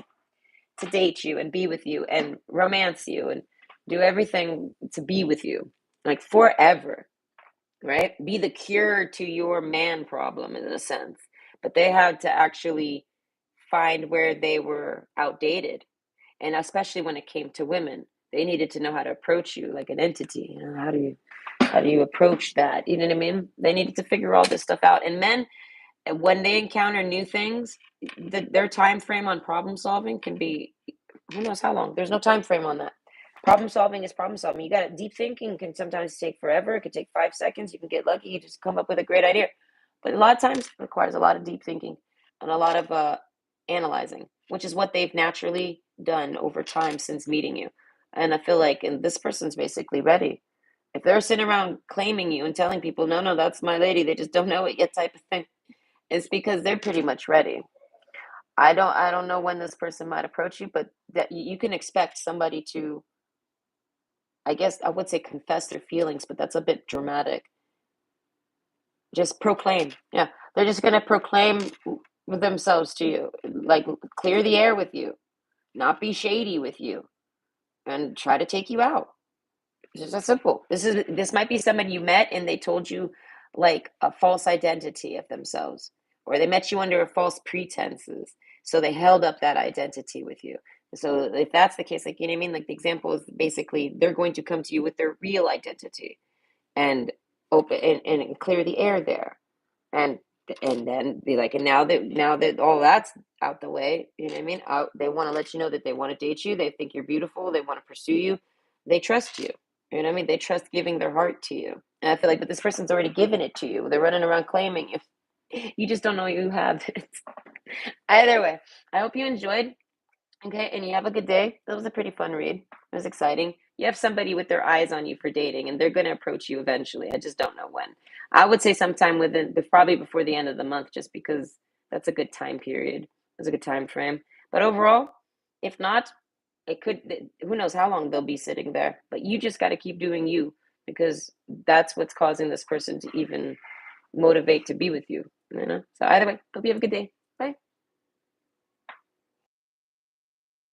to date you and be with you and romance you and do everything to be with you, like forever, right? Be the cure to your man problem in a sense. But they had to actually find where they were outdated. And especially when it came to women, they needed to know how to approach you like an entity. You know, how do you approach that? You know what I mean? They needed to figure all this stuff out. And men, when they encounter new things, their time frame on problem solving can be who knows how long. There's no time frame on that. Problem solving is problem solving. You got it. Deep thinking can sometimes take forever. It could take 5 seconds. You can get lucky. You just come up with a great idea. But a lot of times it requires a lot of deep thinking and a lot of analyzing, which is what they've naturally done over time since meeting you. And I feel like, and this person's basically ready. If they're sitting around claiming you and telling people, no, no, that's my lady, they just don't know it yet type of thing, it's because they're pretty much ready. I don't know when this person might approach you, but that you can expect somebody to, I guess I would say, confess their feelings, but that's a bit dramatic. Just proclaim. Yeah. They're just going to proclaim themselves to you, like clear the air with you, not be shady with you, and try to take you out. It's just that simple. This might be somebody you met and they told you like a false identity of themselves, or they met you under a false pretenses. So they held up that identity with you. So if that's the case, like, you know what I mean? Like the example is basically they're going to come to you with their real identity and open and clear the air there. And then be like, and now that all that's out the way, you know what I mean? They want to let you know that they want to date you. They think you're beautiful. They want to pursue you. They trust you. You know what I mean? They trust giving their heart to you. And I feel like, but this person's already given it to you. They're running around claiming you just don't know you have it. Either way, I hope you enjoyed. Okay, and you have a good day. That was a pretty fun read. It was exciting. You have somebody with their eyes on you for dating, and they're going to approach you eventually. I just don't know when. I would say sometime within, probably before the end of the month, just because that's a good time period. That's a good time frame. But overall, if not, it could. Who knows how long they'll be sitting there? But you just got to keep doing you, because that's what's causing this person to even motivate to be with you. You know. So either way, hope you have a good day.